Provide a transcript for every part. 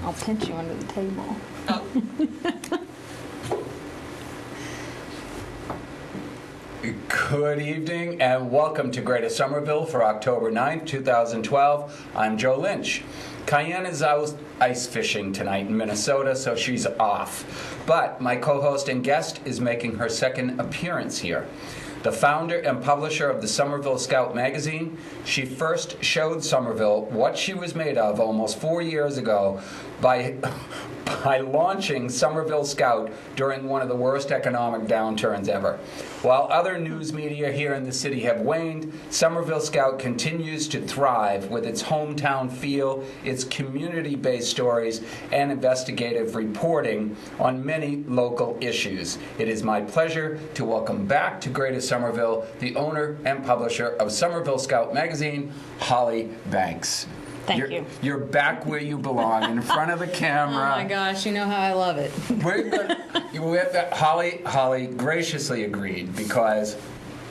I'll pinch you under the table. Good evening and welcome to Greater Somerville for October 9th, 2012. I'm Joe Lynch. Cayenne is out ice fishing tonight in Minnesota, so she's off. But my co-host and guest is making her second appearance here. The founder and publisher of the Somerville Scout magazine, she first showed Somerville what she was made of almost 4 years ago by launching Somerville Scout during one of the worst economic downturns ever. While other news media here in the city have waned, Somerville Scout continues to thrive with its hometown feel, its community-based stories, and investigative reporting on many local issues. It is my pleasure to welcome back to Greater Somerville the owner and publisher of Somerville Scout magazine, Holli Banks. Thank you. You're back where you belong, in front of the camera. Oh my gosh, you know how I love it. Holli graciously agreed because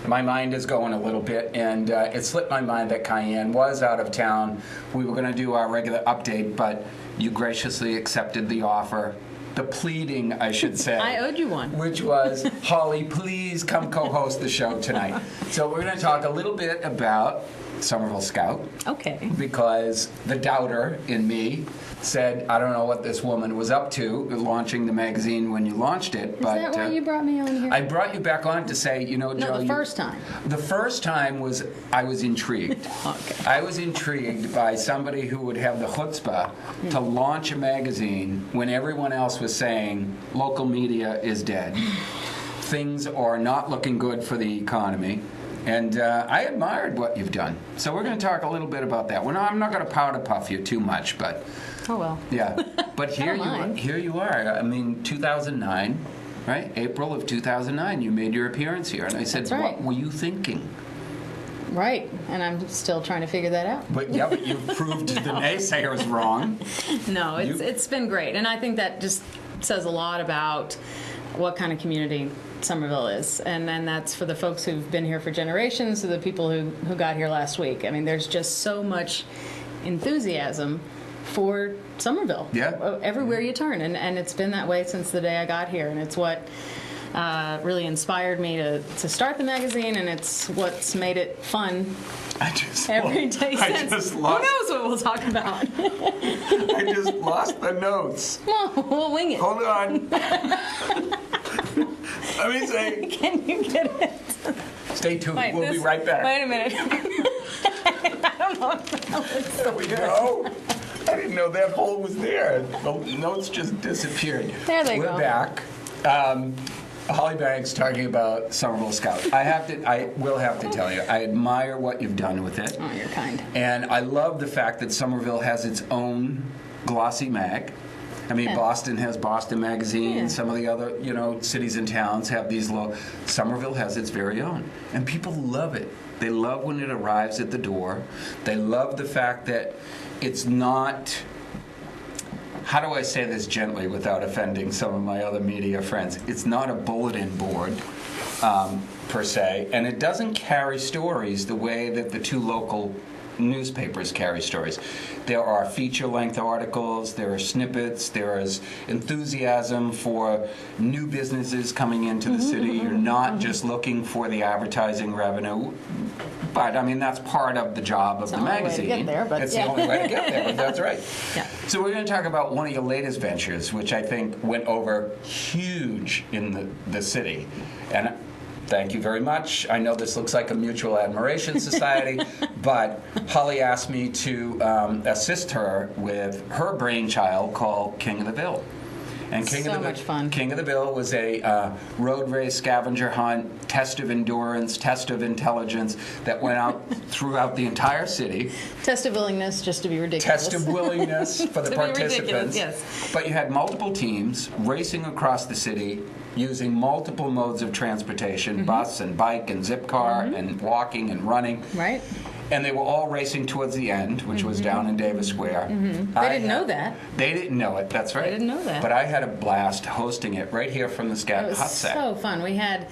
my mind is going a little bit, and it slipped my mind that Cayenne was out of town. We were going to do our regular update, but you graciously accepted the offer. The pleading, I should say. I owed you one. Which was, Holli, please come co-host the show tonight. So we're going to talk a little bit about Somerville Scout. Okay. Because the doubter in me said, I don't know what this woman was up to launching the magazine when you launched it. Is that why you brought me on here? I brought you back on to say, you know, Joe. No, the first time. The first time was I was intrigued. Okay. I was intrigued by somebody who would have the chutzpah to launch a magazine when everyone else was saying local media is dead. Things are not looking good for the economy. And I admired what you've done. So we're going to talk a little bit about that. Well, I'm not going to powder puff you too much, but... Oh, well. Yeah. But here you are. I mean, 2009, right? April of 2009, you made your appearance here. And I said, That's right. What were you thinking? Right. And I'm still trying to figure that out. But you've proved the naysayers wrong. No, it's been great. And I think that just says a lot about what kind of community Somerville is, and then that's for the folks who've been here for generations to the people who got here last week. I mean, there's just so much enthusiasm for Somerville. Yeah. Everywhere you turn, and it's been that way since the day I got here, and it's what really inspired me to start the magazine, and it's what's made it fun every day since. Who knows what we'll talk about? I just lost the notes. Well, we'll wing it. Hold on. Let me say. Can you get it? Stay tuned. We'll be right back. Wait a minute. I don't know if that looks There we go. I didn't know that hole was there. The notes just disappeared. There they go. We're back. Holli Banks talking about Somerville Scout. I will have to tell you, I admire what you've done with it. Oh, you're kind. And I love the fact that Somerville has its own glossy mag. I mean, Yeah. Boston has Boston Magazine. Yeah. Some of the other, cities and towns have these Somerville has its very own. And people love it. They love when it arrives at the door. They love the fact that it's not... How do I say this gently without offending some of my other media friends? It's not a bulletin board, per se, and it doesn't carry stories the way that the two local newspapers carry stories. There are feature-length articles, there are snippets, there is enthusiasm for new businesses coming into the city. You're not just looking for the advertising revenue, but I mean that's part of the job of the magazine. It's the only way to get there, but it's the only way to get there, but that's right. Yeah. So we're going to talk about one of your latest ventures, which I think went over huge in the city. And thank you very much. I know this looks like a mutual admiration society, but Holli asked me to assist her with her brainchild called King of the Ville. And Much fun. King of the Ville was a road race scavenger hunt, test of endurance, test of intelligence that went out throughout the entire city. Test of willingness, just to be ridiculous. Test of willingness for the To be participants. ridiculous, yes. But you had multiple teams racing across the city using multiple modes of transportation, bus and bike and zip car and walking and running. Right. And they were all racing towards the end, which was down in Davis Square. They didn't know that. They didn't know it, that's right. They didn't know that. But I had a blast hosting it right here from the Scout It was Hut Set. so fun. We had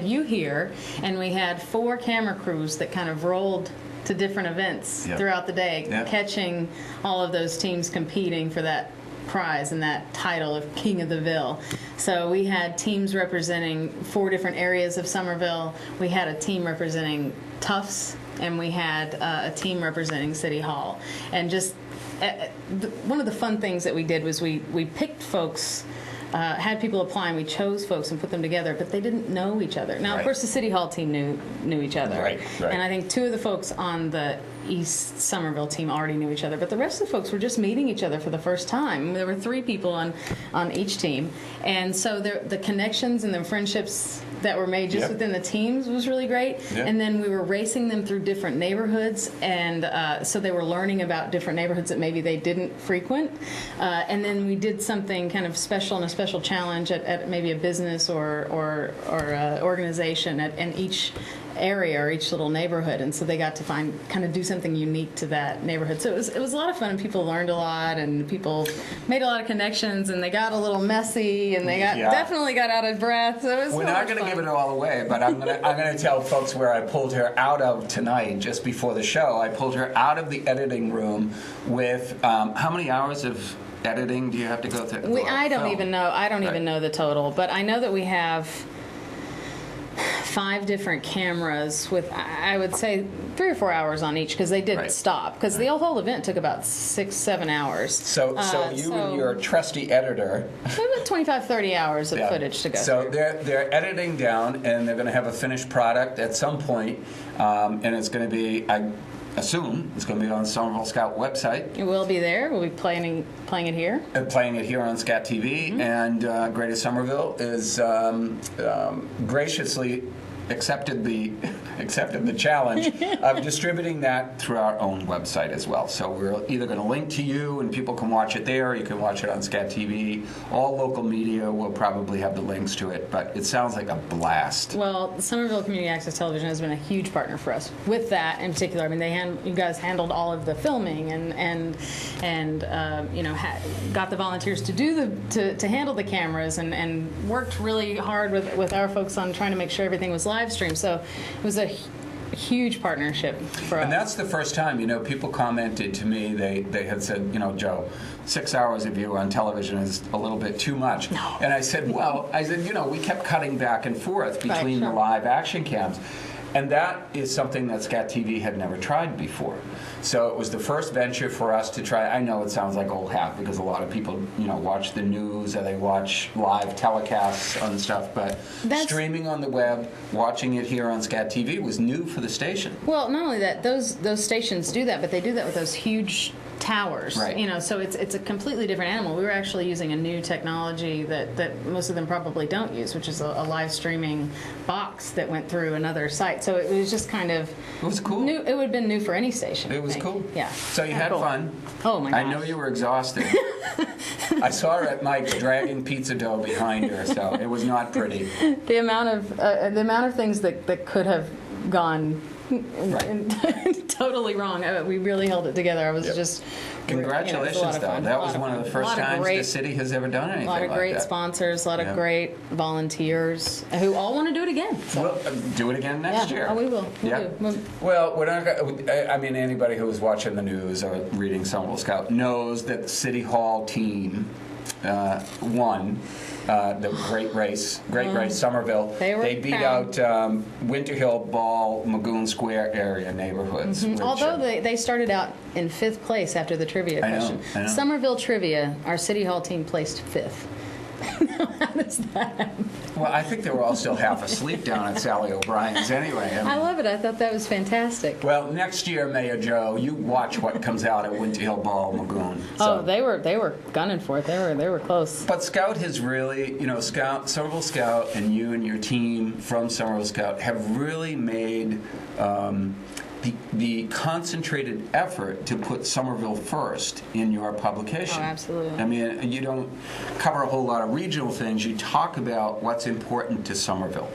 you here, and we had 4 camera crews that kind of rolled to different events Yep. throughout the day, Yep. catching all of those teams competing for that prize and that title of King of the Ville. So we had teams representing 4 different areas of Somerville. We had a team representing Tufts, and we had a team representing City Hall. And just one of the fun things that we did was we picked folks. Had people apply, and we chose folks and put them together, but they didn't know each other. Now, of course, the City Hall team knew each other, right. And I think 2 of the folks on the East Somerville team already knew each other, but the rest of the folks were just meeting each other for the first time. There were 3 people on each team, and so the connections and the friendships that were made just within the teams was really great. And then we were racing them through different neighborhoods, and so they were learning about different neighborhoods that maybe they didn't frequent. And then we did something kind of special and a special challenge at maybe a business or organization in each area or each little neighborhood, and so they got to kind of do something unique to that neighborhood. So it was a lot of fun, and people learned a lot, and people made a lot of connections, and they got a little messy, and they definitely got out of breath. So it was We're not going to give it all away, but I'm going to tell folks where I pulled her out of tonight. Just before the show, I pulled her out of the editing room with how many hours of editing do you have to go through? I don't even know. I don't even know the total, but I know that we have 5 different cameras with, I would say, 3 or 4 hours on each, because they did stop, because the whole event took about 6-7 hours. So you and your trusty editor, about 25-30 hours of footage to go so through. They're editing down, and they're going to have a finished product at some point, and it's going to be, I assume it's going to be on the Somerville Scout website. It will be there. We'll be playing it here. Playing it here on Scat TV, and Greatest Somerville is graciously accepted the challenge of distributing that through our own website as well. So we're either going to link to you, and people can watch it there, or you can watch it on Scat TV. All local media will probably have the links to it, but it sounds like a blast. Well, Somerville Community Access Television has been a huge partner for us with that in particular. I mean, you guys handled all of the filming and got the volunteers to do to handle the cameras and worked really hard with our folks on trying to make sure everything was live streamed. So it was a huge partnership for us. And that's the first time, people commented to me, they had said, Joe, 6 hours of you on television is a little bit too much. No. And I said, we kept cutting back and forth between the live action cams. And that is something that Scat TV had never tried before. So it was the first venture for us to try. I know it sounds like old hat, because a lot of people, watch the news, or they watch live telecasts on stuff, but streaming on the web, watching it here on Scat TV was new for the station. Well, not only that, those stations do that, but they do that with those huge towers. Right. So it's a completely different animal. We were actually using a new technology that most of them probably don't use, which is a live streaming box that went through another site. So it was just kind of... It was cool. New. It would have been new for any station. It was cool. Yeah. So you had fun. Oh, my gosh. I know you were exhausted. I saw her at Mike's dragging pizza dough behind her, so it was not pretty. The amount of things that could have gone totally wrong. We really held it together. I was just... Congratulations, though. That was one of the first times the city has ever done anything like that. A lot of great sponsors, a lot of great volunteers who all want to do it again. So. We'll do it again next year. Oh, we will. Well, we're not gonna, I mean, anybody who was watching the news or reading Somerville Scout knows that the City Hall team won the great race, Somerville. They beat out Winter Hill, Ball, Magoon Square area neighborhoods. Mm-hmm. Although they started out in 5th place after the trivia question. I know. Somerville trivia, our City Hall team placed 5th. How does that happen? Well, I think they were all still half asleep down at Sally O'Brien's anyway. I love it. I thought that was fantastic. Well, next year, Mayor Joe, you watch what comes out at Winter Hill, Ball, Magoon. So. Oh, they were gunning for it. They were close. But Scout has really, Somerville Scout, and you and your team from Somerville Scout have really made the concentrated effort to put Somerville first in your publication. Oh, absolutely. I mean, you don't cover a whole lot of regional things. You talk about what's important to Somerville.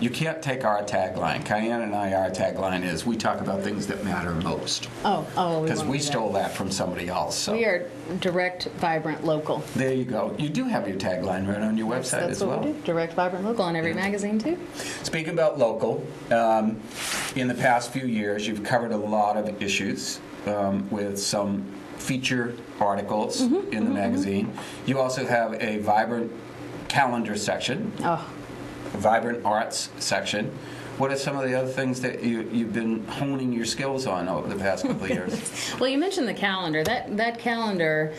You can't take our tagline. Cayenne and our tagline is, we talk about things that matter most. Because we stole that from somebody else. So. We are direct, vibrant, local. There you go. You do have your tagline right on your website as well. That's what we do. Direct, vibrant, local on every magazine, too. Speaking about local, in the past few years, you've covered a lot of issues with some feature articles in the magazine. You also have a vibrant calendar section, a vibrant arts section. What are some of the other things that you've been honing your skills on over the past couple of years? Well, you mentioned the calendar. That calendar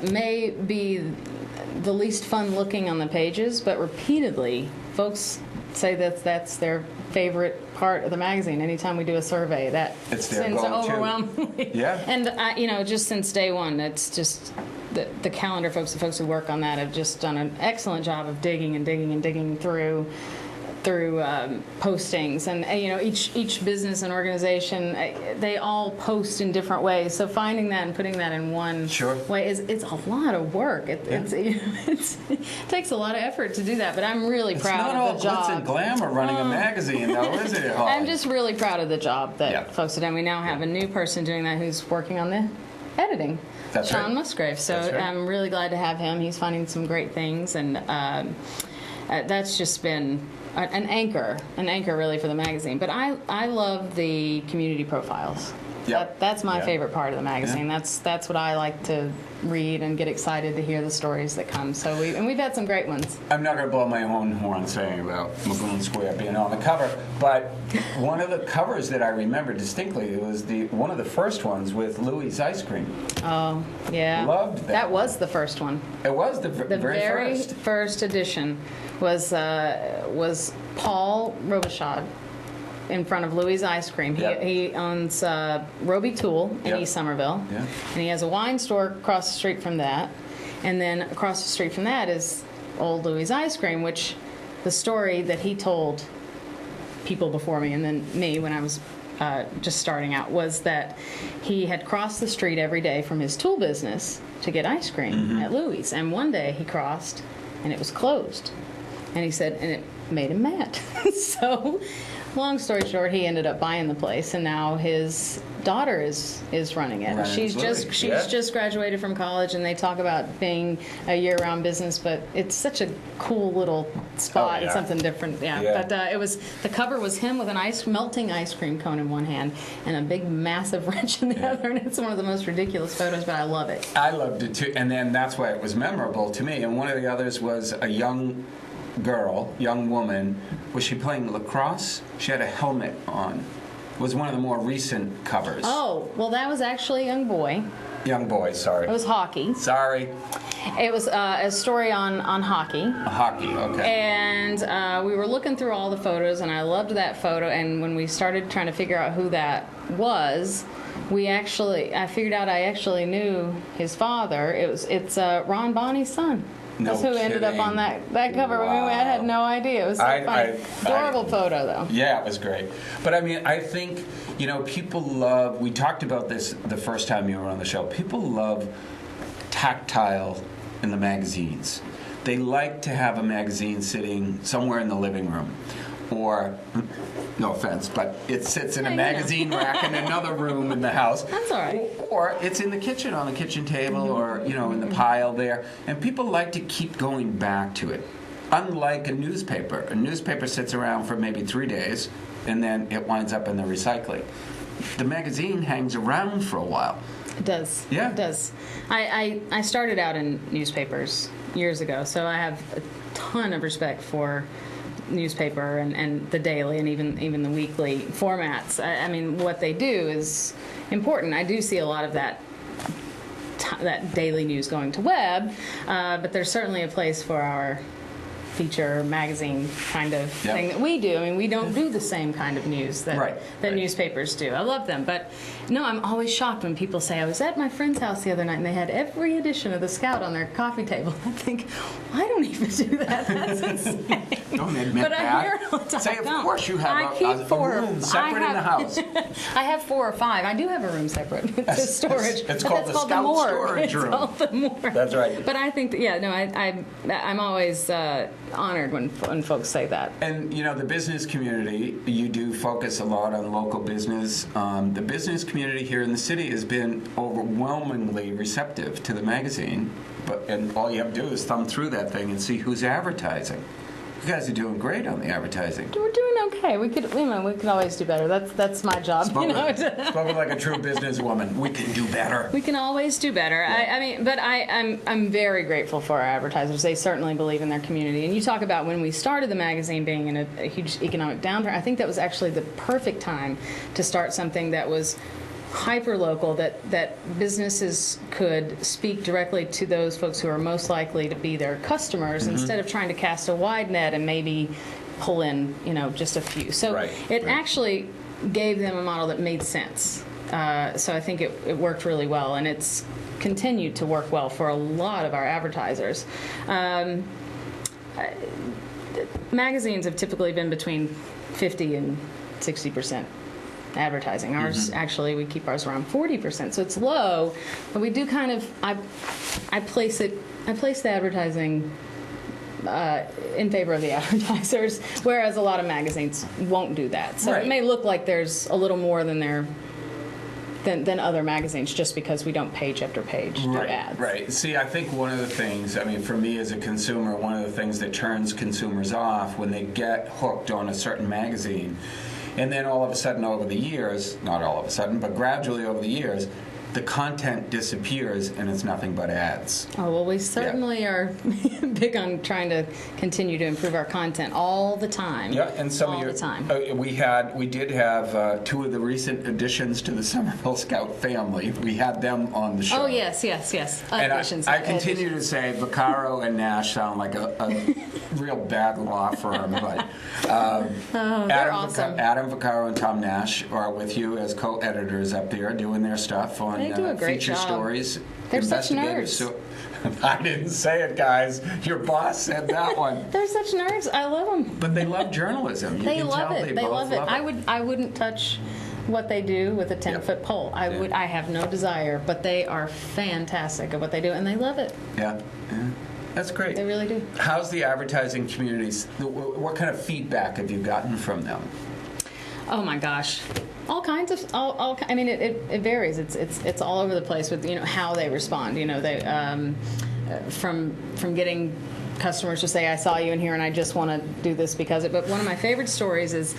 may be the least fun looking on the pages, but repeatedly, folks say that that's their favorite part of the magazine. Anytime we do a survey, that it's their seems go-to. overwhelmingly. Yeah. And just since day one, it's just the calendar folks, the folks who work on that, have just done an excellent job of digging through postings, and each business and organization, they all post in different ways. So finding that and putting that in one way it's a lot of work. It takes a lot of effort to do that. But I'm really proud of the job. It's not all glitz and glamour running a magazine, though, is it? Holli? I'm just really proud of the job that folks have done. We now have a new person doing that who's working on the editing. That's Sean right. Musgrave. So That's right. I'm really glad to have him. He's finding some great things, and that's just been an anchor really for the magazine. But I love the community profiles. Yep. That's my favorite part of the magazine. Yeah. That's what I like to read and get excited to hear the stories that come. So we've had some great ones. I'm not going to blow my own horn saying about Magoon Square being on the cover, but one of the covers that I remember distinctly was one of the first ones with Louie's Ice Cream. Oh, yeah. Loved that. That was the first one. It was the The very first edition was Paul Robichaud in front of Louie's Ice Cream. He owns Roby Tool in East Somerville, and he has a wine store across the street from that. And then across the street from that is Old Louie's Ice Cream, which the story that he told people before me, and then me when I was just starting out, was that he had crossed the street every day from his tool business to get ice cream at Louie's. And one day he crossed, and it was closed. And he said, and it made him mad. So, long story short, he ended up buying the place, and now his daughter is running it. She's just graduated from college, and they talk about being a year-round business, but it's such a cool little spot. It's something different. But the cover was him with an melting ice cream cone in one hand and a big massive wrench in the other, and it's one of the most ridiculous photos, but I love it. I loved it too, and then that's why it was memorable to me. And one of the others was a young woman. Was she playing lacrosse? She had a helmet on. It was one of the more recent covers. Oh, well, that was actually a young boy. Young boy, sorry. It was hockey. Sorry. It was a story on hockey. Hockey, okay. And we were looking through all the photos, and I loved that photo. And when we started trying to figure out who that was, I figured out I actually knew his father. It's Ron Bonnie's son. That's who ended up on that cover. Wow. I had no idea. It was so funny. Adorable photo, though. Yeah, it was great. But I mean, I think, people love, we talked about this the first time you were on the show, people love tactile in the magazines. They like to have a magazine sitting somewhere in the living room. Or, no offense, but it sits in a magazine rack in another room in the house. That's all right. Or it's in the kitchen, on the kitchen table, or, in the pile there. And people like to keep going back to it. Unlike a newspaper sits around for maybe 3 days, and then it winds up in the recycling. The magazine hangs around for a while. It does. Yeah. It does. I started out in newspapers years ago, so I have a ton of respect for newspaper and the daily and even the weekly formats. I mean, what they do is important. I do see a lot of that daily news going to web, but there's certainly a place for our feature magazine kind of thing that we do. I mean, we don't do the same kind of news that newspapers do. I love them, but no, I'm always shocked when people say, I was at my friend's house the other night and they had every edition of the Scout on their coffee table. I think, well, I don't even do that. That's insane. Don't admit but that. I hear it all the time. Say, of course you have a room separate in the house. I have 4 or 5. I do have a room separate. It's storage. It's called the Scout storage room. It's called the morgue. That's right. But I think, I'm always honored when folks say that. And, the business community, you do focus a lot on local business. The business community here in the city has been overwhelmingly receptive to the magazine. And all you have to do is thumb through that thing and see who's advertising. You guys are doing great on the advertising. We're doing okay. We could always do better. That's my job. Spoken like a true businesswoman. We can do better. We can always do better. Yeah. I'm very grateful for our advertisers. They certainly believe in their community. And you talk about when we started the magazine being in a huge economic downturn. I think that was actually the perfect time to start something that was hyper local, that businesses could speak directly to those folks who are most likely to be their customers, instead of trying to cast a wide net and maybe pull in just a few. So it actually gave them a model that made sense. So I think it worked really well, and it's continued to work well for a lot of our advertisers. Magazines have typically been between 50 and 60% advertising. Ours, actually, we keep ours around 40%, so it's low, but we do kind of, I place the advertising in favor of the advertisers, whereas a lot of magazines won't do that. So it may look like there's a little more than than other magazines, just because we don't page after page do ads. Right. See, I think one of the things, for me as a consumer, one of the things that turns consumers off when they get hooked on a certain magazine, and then all of a sudden over the years, not all of a sudden, but gradually over the years, the content disappears and it's nothing but ads. Oh, well, we certainly are big on trying to continue to improve our content all the time. Yeah, and some all of the time. We did have two of the recent additions to the Somerville Scout family. We had them on the show. Oh, yes. And I continue to say Vaccaro and Nash sound like a real bad law firm, but they're awesome. Adam Vaccaro and Tom Nash are with you as co-editors up there doing their stuff on they do a great feature job. Stories. They're such nerds. I didn't say it, guys. Your boss said that one. They're such nerds. I love them. But they love journalism. They love it. They love it. I wouldn't touch what they do with a 10-foot pole. I have no desire, but they are fantastic at what they do, and they love it. Yeah. That's great. They really do. How's the advertising communities? What kind of feedback have you gotten from them? Oh my gosh, all kinds of. It varies. It's all over the place with how they respond. They from getting customers to say, I saw you in here and I just want to do this because of it. But one of my favorite stories is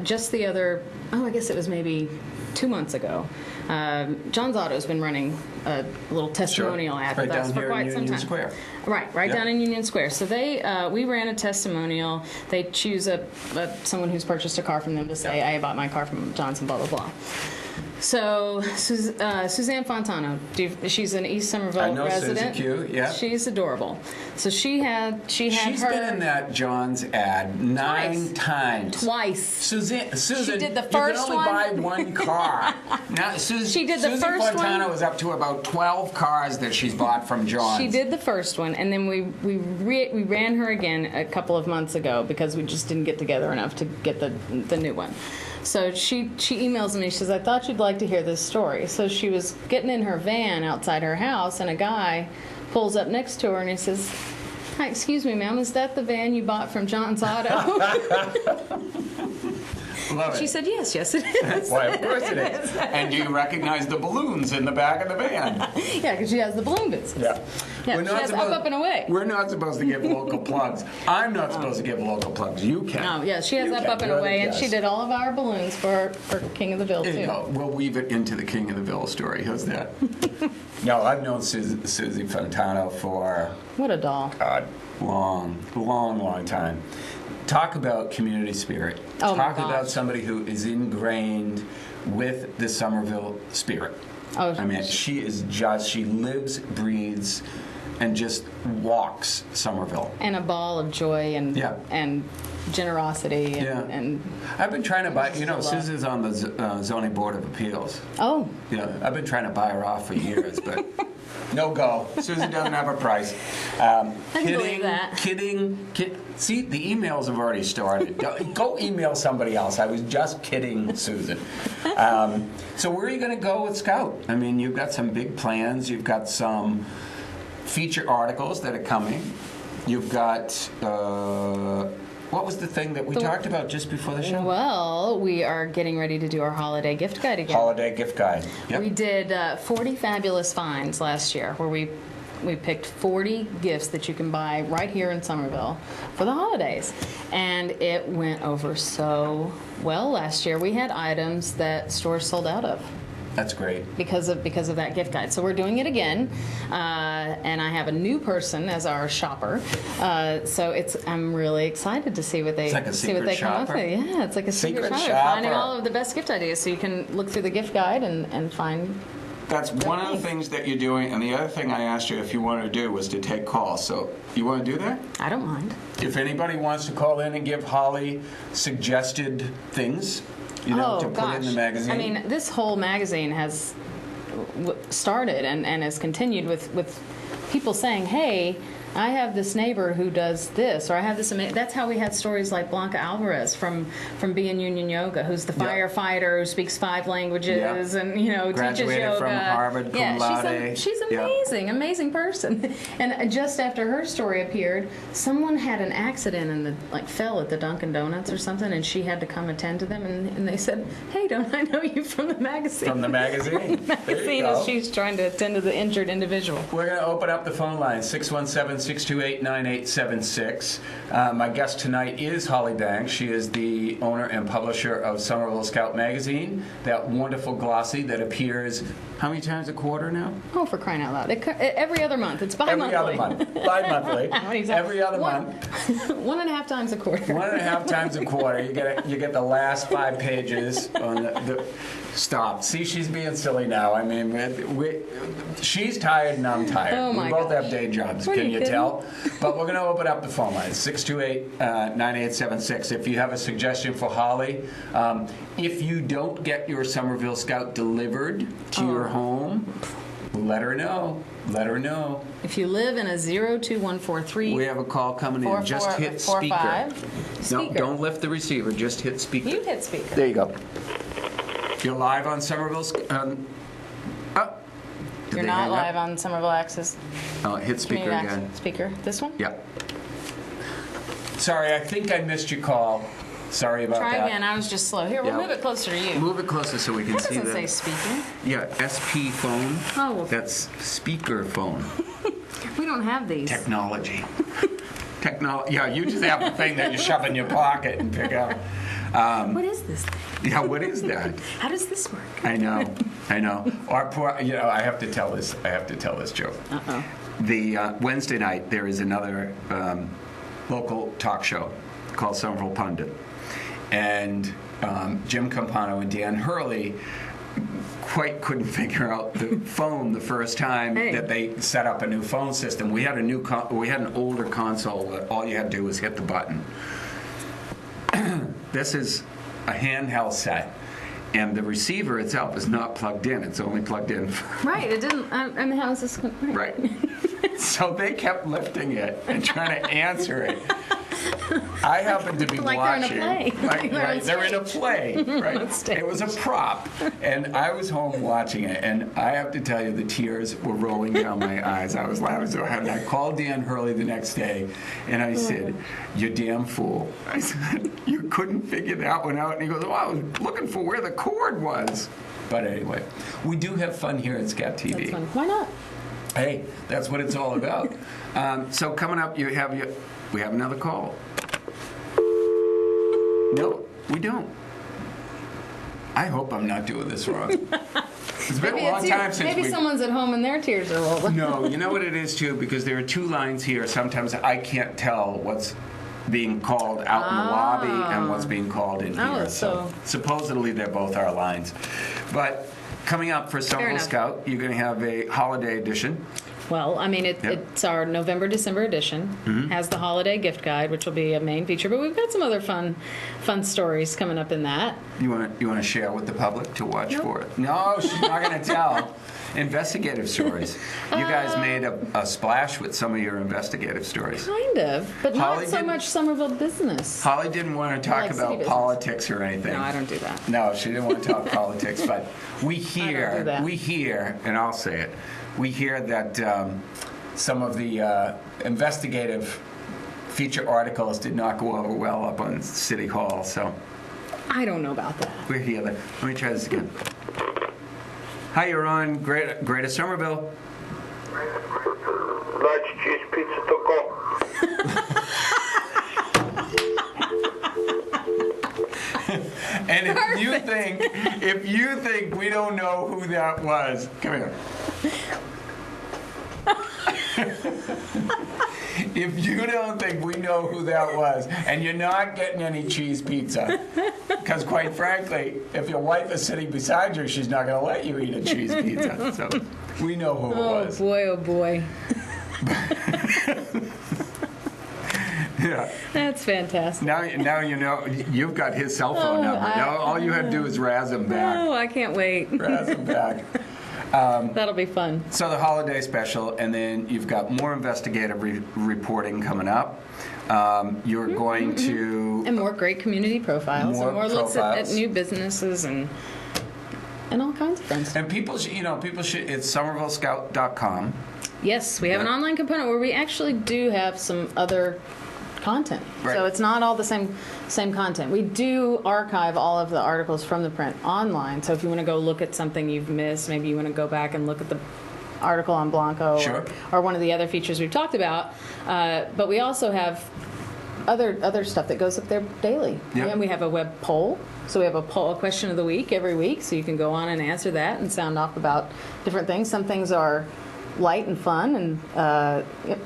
just the other. I guess it was maybe 2 months ago. John's Auto's been running a little testimonial ad with us for quite some time. Square. Right down in Union Square. So we ran a testimonial. They choose someone who's purchased a car from them to say, I bought my car from Johnson, blah, blah, blah. So Suzanne Fontano, she's an East Somerville resident. Susie Q, yeah. She's adorable. So she's been in that John's ad 9 times. Twice. Susan, she did the first you can only buy one car. Now, she did the Susie first Fontano one. is up to about 12 cars that she's bought from John's. She did the first one, and then we ran her again a couple of months ago because we just didn't get together enough to get the new one. So she emails me. She says, I thought you'd like to hear this story. So she was getting in her van outside her house, and a guy pulls up next to her, and he says, hi, excuse me, ma'am, is that the van you bought from John's Auto? She said, yes, it is. Why, of course it is. And do you recognize the balloons in the back of the van? Yeah, because she has the balloon business. Yeah. She has up and away. We're not supposed to give local plugs. I'm not supposed to give local plugs. You can. No, yeah, she has up and away, and she did all of our balloons for King of the Ville, too. There you go. We'll weave it into the King of the Ville story. How's that? No, I've known Susie Fontano for... What a doll. God, long time. Talk about community spirit. Oh, Talk about somebody who is ingrained with the Somerville spirit. Oh, she lives, breathes, and just walks Somerville. And a ball of joy and generosity. And I've been trying to buy, Susie's on the Zoning Board of Appeals. Oh. Yeah, I've been trying to buy her off for years, but no go. Susie doesn't have a price. I can believe that. Kidding. See, the emails have already started. Go email somebody else. I was just kidding, Susan. So where are you going to go with Scout? You've got some big plans. You've got some feature articles that are coming. You've got... what was the thing that we talked about just before the show? Well, we are getting ready to do our holiday gift guide again. Holiday gift guide. Yep. We did 40 fabulous finds last year, where we we picked 40 gifts that you can buy right here in Somerville for the holidays. And it went over so well last year. We had items that stores sold out of. That's great. Because of that gift guide. So we're doing it again, and I have a new person as our shopper. So I'm really excited to see what they like a see what secret they come up shopper? with. Yeah, it's like a secret shopper, finding all of the best gift ideas. So you can look through the gift guide and find. That's one of the things that you're doing, and the other thing I asked you if you wanted to do was to take calls. So you want to do that? I don't mind. If anybody wants to call in and give Holly suggested things, to put in the magazine. I mean, this whole magazine has started and has continued with people saying, hey, I have this neighbor who does this, or I have this. That's how we had stories like Blanca Alvarez from Be in Union Yoga, who's the firefighter who speaks 5 languages and teaches yoga. From Harvard, cum laude. She's amazing, amazing person. And just after her story appeared, someone had an accident and fell at the Dunkin' Donuts or something, and she had to come attend to them. And they said, "Hey, don't I know you from the magazine?" From the magazine. Magazine as she's trying to attend to the injured individual. We're going to open up the phone line 617-628-9876. My guest tonight is Holli Banks. She is the owner and publisher of Somerville Scout magazine, that wonderful glossy that appears how many times a quarter now? Oh, for crying out loud. Every other month. It's bi-monthly. Every other month. Bi-monthly. Every other month. 1.5 times a quarter. 1.5 times a quarter. You get the last 5 pages on the stop. See, she's being silly now. I mean, she's tired and I'm tired. Oh my we both gosh. have day jobs. What Can you you tell? But we're going to open up the phone line 628-9876. If you have a suggestion for Holli, if you don't get your Somerville Scout delivered to your home, let her know. Let her know. If you live in a 02143, we have a call coming in. Just hit speaker. No, don't lift the receiver. Just hit speaker. You hit speaker. There you go. You're live on Somerville. You're not live on Somerville Access. Oh, hit speaker again. Speaker. This one? Yeah. Sorry, I think I missed your call. Sorry about that. Try again. I was just slow. Here, we'll move it closer to you. Move it closer so we can see that. That doesn't say speaker. Yeah, SP phone. Oh, well. That's speaker phone. We don't have these. Technology. Yeah, you just have the thing that you shove in your pocket and pick up. What is this thing? Yeah, what is that? How does this work? I know. Our poor, I have to tell this joke. Uh-oh. The Wednesday night there is another local talk show called Somerville Pundit, and Jim Campano and Dan Hurley quite couldn't figure out the phone the first time that they set up a new phone system. We had an older console that all you had to do was hit the button. This is a handheld set, and the receiver itself is not plugged in. It's only plugged in. Right. It didn't. I mean, how is this? Right. So they kept lifting it and trying to answer it. I happened to be watching. They're in a play. Right. It was a prop, and I was home watching it, and I have to tell you, the tears were rolling down my eyes. I was laughing so hard. And I called Dan Hurley the next day, and I said, "You damn fool!" I said, "You couldn't figure that one out." And he goes, "Oh, I was looking for where the cord was." But anyway, we do have fun here at Scat TV. That's fun. Why not? Hey, that's what it's all about. So coming up, we have another call. No, we don't. I hope I'm not doing this wrong. It's been a long time since maybe someone's at home and their tears are rolling. No, you know what it is too, because there are 2 lines here. Sometimes I can't tell what's being called out in the lobby and what's being called in here. So supposedly they're both our lines. But coming up for Somerville Scout, you're going to have a holiday edition. Well, I mean, it's our November-December edition. Mm-hmm. Has the holiday gift guide, which will be a main feature, but we've got some other fun stories coming up in that. You want to share with the public to watch for it? No, she's not going to tell. Investigative stories. You guys made a splash with some of your investigative stories. Kind of, but not so much Somerville business. Holly didn't want to talk about politics or anything. No, I don't do that. No, she didn't want to talk politics, but we hear, and I'll say it, we hear that some of the investigative feature articles did not go over well up on City Hall, so. I don't know about that. We're here. Let me try this again. Hi, you're on Greater Somerville. think we don't know who that was, come here. If you don't think we know who that was, and you're not getting any cheese pizza, because quite frankly, if your wife is sitting beside you, she's not going to let you eat a cheese pizza. So we know who it was. Oh boy. Yeah. That's fantastic. Now you know you've got his cell phone number. Now all you have to do is razz him back. Oh, I can't wait. Razz him back. That'll be fun. So the holiday special, and then you've got more investigative reporting coming up. You're going to... And more great community profiles. More and more looks at profiles. new businesses and all kinds of fun stuff. And people should, it's SomervilleScout.com. Yes, we have an online component where we actually do have some other content. Right. So it's not all the same content. We do archive all of the articles from the print online. So if you want to go look at something you've missed, maybe you want to go back and look at the article on Blanco Sure. or one of the other features we've talked about. But we also have other stuff that goes up there daily. Yep. And we have a web poll. So we have a question of the week every week. So you can go on and answer that and sound off about different things. Some things are light and fun and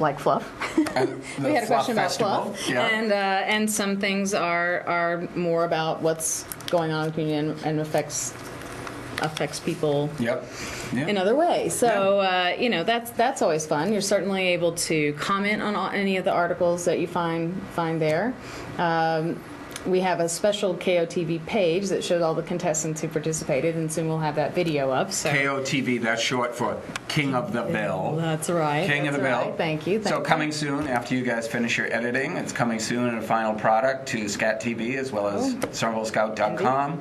like fluff. And the We had a question about Festival. fluff, Yeah. and some things are more about what's going on in the community and affects people Yep. Yeah. in other ways. So that's always fun. You're certainly able to comment on any of the articles that you find there. We have a special KOTV page that shows all the contestants who participated, and soon we'll have that video up. So. KOTV, that's short for King of the Bill. That's right. King of the That's Bill. right. Thank you. So coming soon, after you guys finish your editing, it's coming soon in a final product to Scat TV as well as SomervilleScout.com.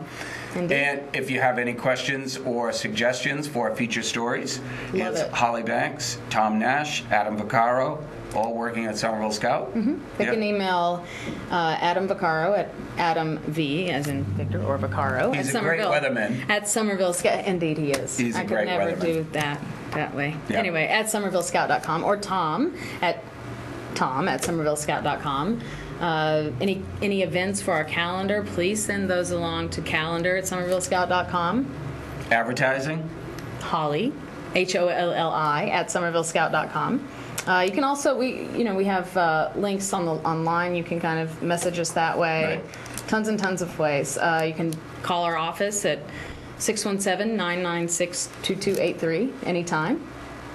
Indeed. And if you have any questions or suggestions for feature stories, Love it's it. Holli Banks, Tom Nash, Adam Vaccaro, all working at Somerville Scout. They can email Adam Vaccaro at Adam V, as in Victor, or Vaccaro. He's at a great Somerville, weatherman. At Somerville Scout. Indeed, he is. He's a I could great never weatherman. do that way. Yeah. Anyway, at SomervilleScout.com or Tom at SomervilleScout.com. Any events for our calendar, please send those along to calendar at SomervilleScout.com. Advertising? Holli, HOLLI, at SomervilleScout.com. You can also, we have links online. You can kind of message us that way. Right. Tons and tons of ways. You can call our office at 617-996-2283 anytime.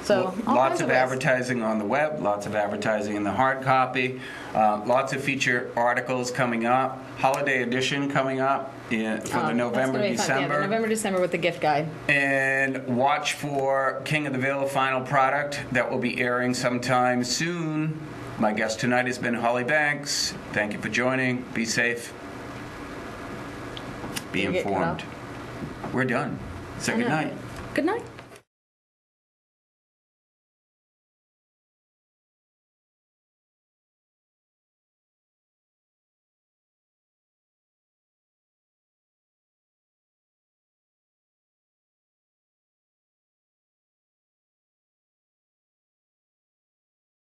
So all lots kinds of ways. advertising on the web, lots of advertising in the hard copy, lots of feature articles coming up, holiday edition coming up for the That's gonna November, be fun. Yeah, December. the November, December with the gift guide. And watch for King of the Bill final product that will be airing sometime soon. My guest tonight has been Holli Banks. Thank you for joining. Be safe. Be Did you get cut informed. We're done. Say good night. Good night.